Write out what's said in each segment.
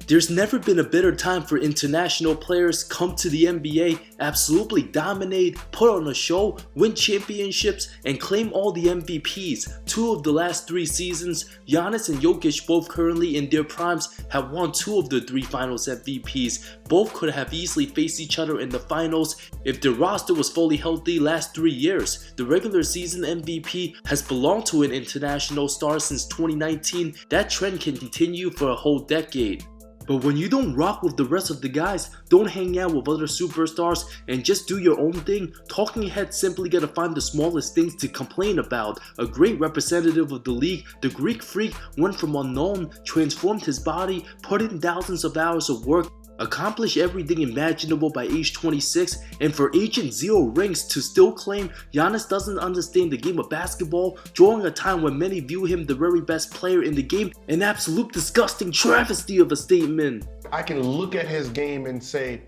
There's never been a better time for international players come to the NBA, absolutely dominate, put on a show, win championships, and claim all the MVPs. 2 of the last 3 seasons, Giannis and Jokic, both currently in their primes, have won 2 of the 3 finals MVPs. Both could have easily faced each other in the finals if their roster was fully healthy last 3 years. The regular season MVP has belonged to an international star since 2019. That trend can continue for a whole decade. But when you don't rock with the rest of the guys, don't hang out with other superstars, and just do your own thing, talking heads simply gotta find the smallest things to complain about. A great representative of the league, the Greek Freak went from unknown, transformed his body, put in thousands of hours of work, accomplished everything imaginable by age 26, and for Agent Zero Rings to still claim Giannis doesn't understand the game of basketball during a time when many view him the very best player in the game, an absolute disgusting travesty of a statement. I can look at his game and say,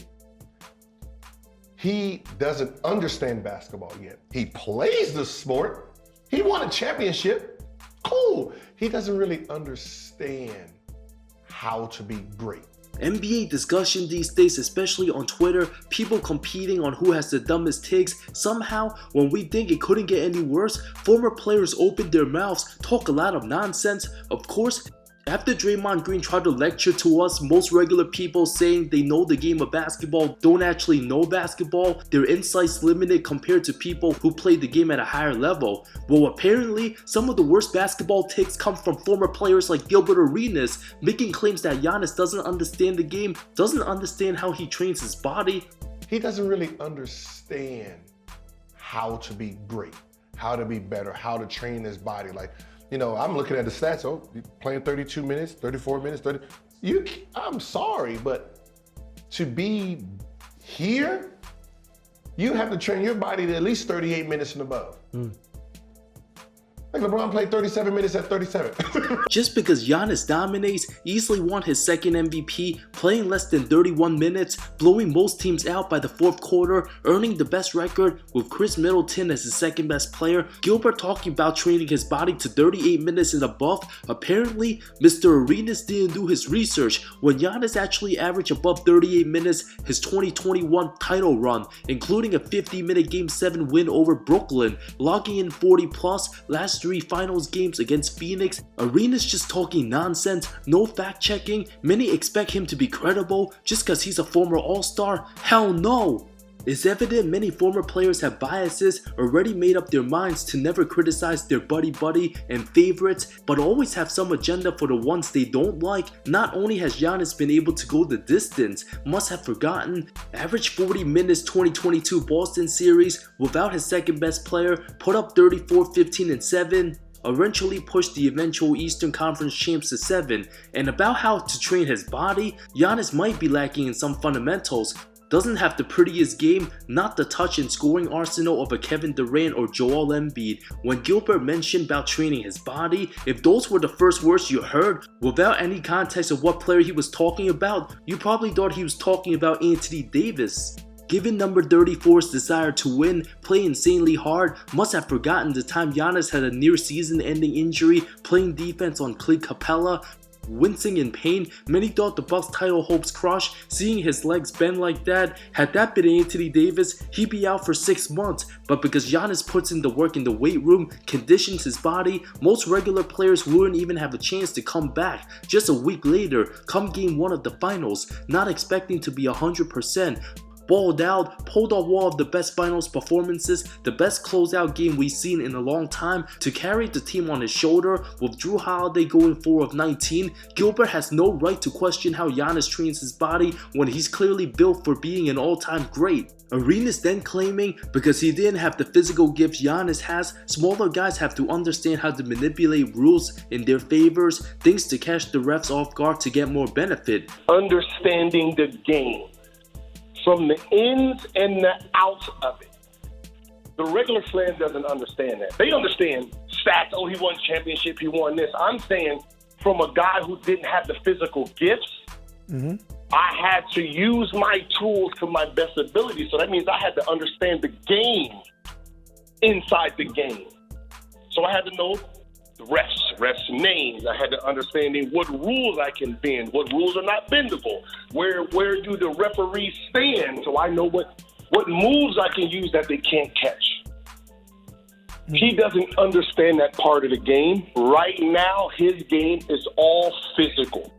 he doesn't understand basketball yet. He plays the sport, he won a championship, cool. He doesn't really understand how to be great. NBA discussion these days, especially on Twitter, people competing on who has the dumbest takes. Somehow, when we think it couldn't get any worse, former players open their mouths, talk a lot of nonsense. Of course, after Draymond Green tried to lecture to us, most regular people saying they know the game of basketball don't actually know basketball, their insight's limited compared to people who play the game at a higher level. Well, apparently, some of the worst basketball takes come from former players like Gilbert Arenas, making claims that Giannis doesn't understand the game, doesn't understand how he trains his body. He doesn't really understand how to be great, how to be better, how to train his body. Like, you know, I'm looking at the stats. Oh, you're playing 32 minutes, 34 minutes, 30. I'm sorry, but to be here, you have to train your body to at least 38 minutes and above. Like LeBron played 37 minutes at 37. Just because Giannis dominates, easily won his second MVP, playing less than 31 minutes, blowing most teams out by the 4th quarter, earning the best record with Chris Middleton as his second best player, Gilbert talking about training his body to 38 minutes and above. Apparently, Mr. Arenas didn't do his research when Giannis actually averaged above 38 minutes his 2021 title run, including a 50-minute Game 7 win over Brooklyn, logging in 40 plus last 3 finals games against Phoenix. Arenas just talking nonsense, no fact checking. Many expect him to be credible just cause he's a former all-star. Hell no! It's evident many former players have biases, already made up their minds to never criticize their buddy and favorites, but always have some agenda for the ones they don't like. Not only has Giannis been able to go the distance, must have forgotten, average 40 minutes 2022 Boston series without his second best player, put up 34, 15, and 7. Eventually pushed the eventual Eastern Conference champs to 7. And about how to train his body, Giannis might be lacking in some fundamentals. Doesn't have the prettiest game, not the touch and scoring arsenal of a Kevin Durant or Joel Embiid. When Gilbert mentioned about training his body, if those were the first words you heard, without any context of what player he was talking about, you probably thought he was talking about Anthony Davis. Given number 34's desire to win, play insanely hard, must have forgotten the time Giannis had a near season-ending injury playing defense on Clint Capella. Wincing in pain, many thought the Bucks' title hopes crushed, seeing his legs bend like that. Had that been Anthony Davis, he'd be out for 6 months, but because Giannis puts in the work in the weight room, conditions his body, most regular players wouldn't even have a chance to come back. Just a week later, come game 1 of the finals, not expecting to be 100%. Balled out, pulled off one of the best finals performances, the best closeout game we've seen in a long time to carry the team on his shoulder with Drew Holiday going 4 of 19. Gilbert has no right to question how Giannis trains his body when he's clearly built for being an all-time great. Arenas then claiming because he didn't have the physical gifts Giannis has, smaller guys have to understand how to manipulate rules in their favors, things to catch the refs off guard to get more benefit. Understanding the game from the ins and the outs of it. The regular fan doesn't understand that. They understand stats. Oh, he won championship, he won this. I'm saying from a guy who didn't have the physical gifts, I had to use my tools to my best ability. So that means I had to understand the game inside the game. So I had to know the refs names. I had to understanding what rules I can bend, what rules are not bendable. Where do the referees stand, so I know what moves I can use that they can't catch. He doesn't understand that part of the game. Right now, his game is all physical.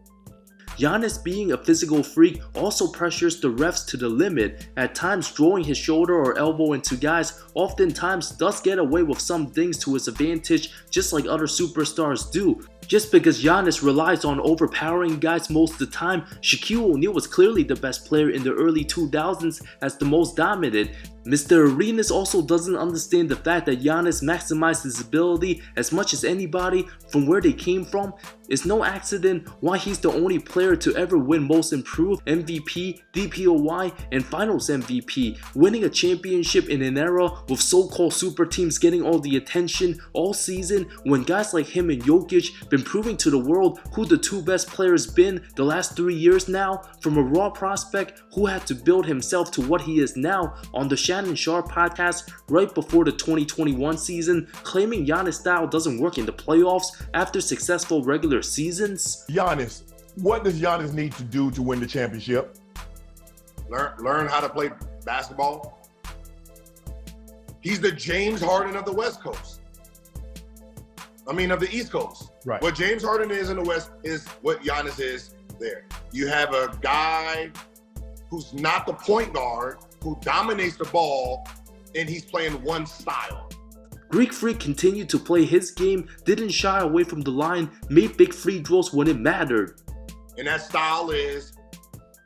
Giannis, being a physical freak, also pressures the refs to the limit, at times throwing his shoulder or elbow into guys, oftentimes does get away with some things to his advantage, just like other superstars do. Just because Giannis relies on overpowering guys most of the time, Shaquille O'Neal was clearly the best player in the early 2000s as the most dominant. Mr. Arenas also doesn't understand the fact that Giannis maximized his ability as much as anybody from where they came from. It's no accident why he's the only player to ever win Most Improved, MVP, DPOY, and Finals MVP, winning a championship in an era with so-called super teams getting all the attention all season, when guys like him and Jokic been proving to the world who the two best players been the last 3 years now, from a raw prospect who had to build himself to what he is now, on the Shannon Sharp podcast right before the 2021 season, claiming Giannis' style doesn't work in the playoffs after successful regular seasons. Giannis, what does Giannis need to do to win the championship? Learn how to play basketball. He's the James Harden of the West Coast. Of the East Coast. Right. What James Harden is in the West is what Giannis is there. You have a guy who's not the point guard, who dominates the ball, and he's playing one style. Greek Freak continued to play his game, didn't shy away from the line, made big free throws when it mattered. And that style is,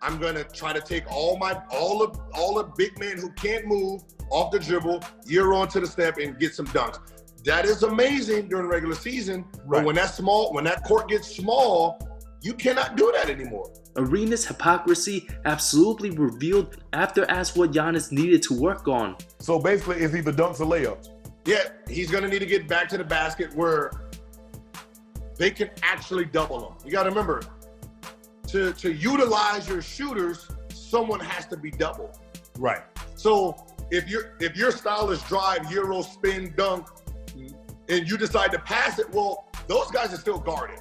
I'm gonna try to take all the big men who can't move off the dribble, year onto the step, and get some dunks. That is amazing during the regular season, right. But when that court gets small, you cannot do that anymore. Arenas' hypocrisy absolutely revealed after asked what Giannis needed to work on. So basically, it's either dunks or layups. Yeah, he's going to need to get back to the basket where they can actually double him. You got to remember, to utilize your shooters, someone has to be doubled. Right. So if your style is drive, euro, spin, dunk, and you decide to pass it, well, those guys are still guarded.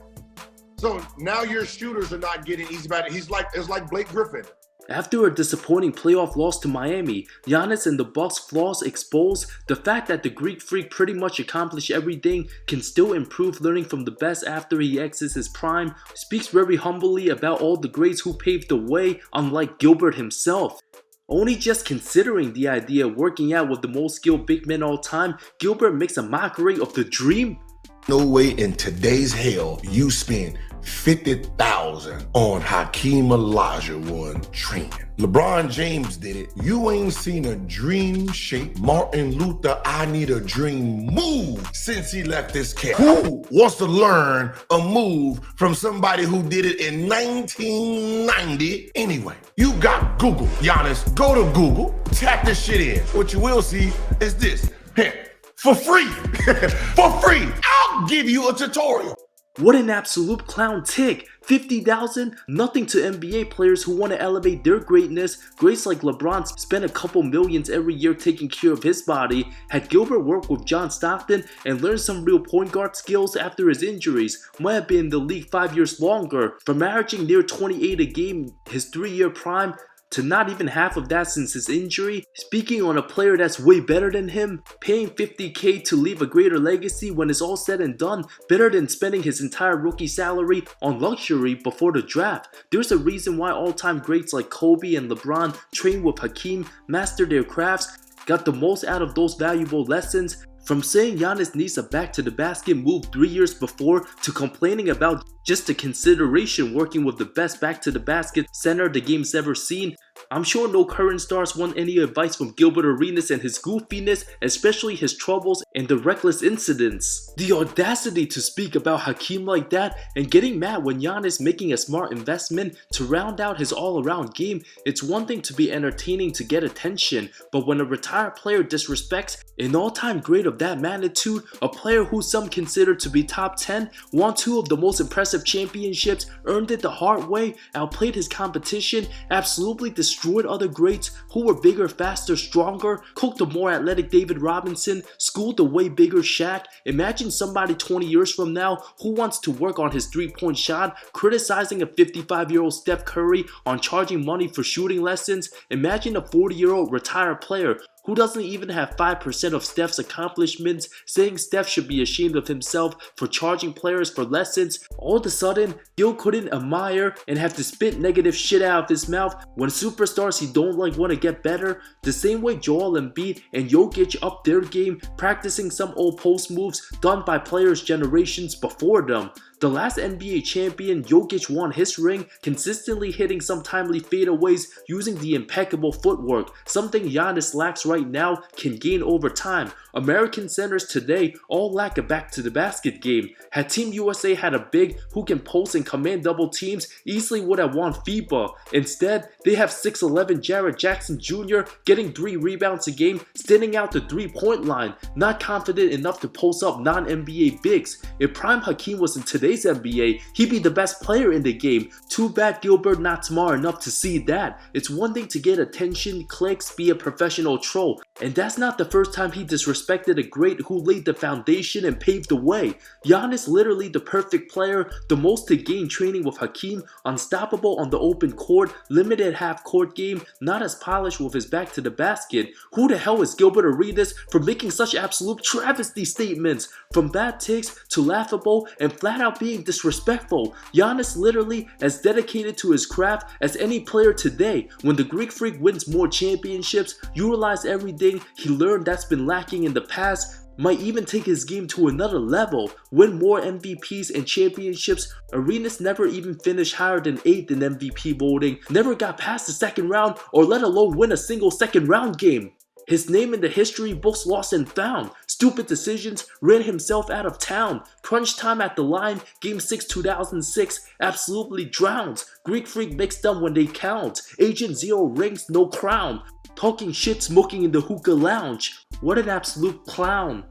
So now your shooters are not getting easy about it. It's like Blake Griffin. After a disappointing playoff loss to Miami, Giannis and the Bucks' flaws expose the fact that the Greek Freak pretty much accomplished everything, can still improve, learning from the best after he exits his prime, speaks very humbly about all the greats who paved the way, unlike Gilbert himself. Only just considering the idea of working out with the most skilled big men all time, Gilbert makes a mockery of the dream. No way in today's hell you spend $50,000 on Hakeem Olajuwon training. LeBron James did it. You ain't seen a dream-shaped Martin Luther I need a dream move since he left this cat. Who wants to learn a move from somebody who did it in 1990 anyway? You got Google. Giannis, go to Google, tap this shit in. What you will see is this. Here, for free. For free. I'll give you a tutorial. What an absolute clown tick. $50,000? Nothing to NBA players who want to elevate their greatness. Greats like LeBron spend a couple millions every year taking care of his body. Had Gilbert worked with John Stockton and learned some real point guard skills after his injuries, might have been in the league 5 years longer. From averaging near 28 a game his 3-year prime, to not even half of that since his injury. Speaking on a player that's way better than him, paying $50K to leave a greater legacy when it's all said and done, better than spending his entire rookie salary on luxury before the draft. There's a reason why all-time greats like Kobe and LeBron trained with Hakeem, mastered their crafts, got the most out of those valuable lessons. From saying Giannis needs a back-to-the-basket move 3 years before, to complaining about just the consideration working with the best back-to-the-basket center the game's ever seen, I'm sure no current stars want any advice from Gilbert Arenas and his goofiness, especially his troubles and the reckless incidents. The audacity to speak about Hakeem like that and getting mad when Giannis making a smart investment to round out his all-around game. It's one thing to be entertaining to get attention, but when a retired player disrespects an all-time great of that magnitude, a player who some consider to be top 10, won 2 of the most impressive championships, earned it the hard way, outplayed his competition, absolutely destroyed destroyed other greats who were bigger, faster, stronger, cooked a more athletic David Robinson, schooled a way bigger Shaq. Imagine somebody 20 years from now who wants to work on his three-point shot, criticizing a 55-year-old Steph Curry on charging money for shooting lessons. Imagine a 40-year-old retired player who doesn't even have 5% of Steph's accomplishments, saying Steph should be ashamed of himself for charging players for lessons. All of a sudden, Gil couldn't admire and have to spit negative shit out of his mouth when superstars he don't like want to get better. The same way Joel Embiid and Jokic upped their game, practicing some old post moves done by players generations before them. The last NBA champion, Jokic, won his ring, consistently hitting some timely fadeaways using the impeccable footwork, something Giannis lacks right now, can gain over time. American centers today all lack a back-to-the-basket game. Had Team USA had a big who can post and command double teams, easily would have won FIBA. Instead, they have 6'11" Jarrett Jackson Jr. getting 3 rebounds a game, standing out the three-point line, not confident enough to post up non-NBA bigs. If Prime Hakeem was in today's NBA, he'd be the best player in the game. Too bad Gilbert not smart enough to see that. It's one thing to get attention, clicks, be a professional troll, and that's not the first time he disrespected a great who laid the foundation and paved the way. Giannis literally the perfect player, the most to gain training with Hakeem, unstoppable on the open court, limited half-court game, not as polished with his back to the basket. Who the hell is Gilbert Arenas for making such absolute travesty statements? From bad takes to laughable and flat out being disrespectful, Giannis literally as dedicated to his craft as any player today. When the Greek Freak wins more championships, utilize everything he learned that's been lacking in the past, might even take his game to another level, win more MVPs and championships. Arenas never even finished higher than 8th in MVP voting, never got past the second round, or let alone win a single second round game. His name in the history books lost and found. Stupid decisions, ran himself out of town. Crunch time at the line, Game 6 2006, absolutely drowns. Greek Freak makes them when they count. Agent 0 rings, no crown. Talking shit, smoking in the hookah lounge. What an absolute clown.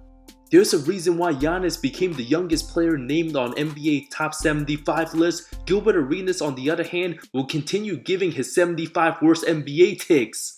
There's a reason why Giannis became the youngest player named on NBA top 75 list. Gilbert Arenas, on the other hand, will continue giving his 75 worst NBA takes.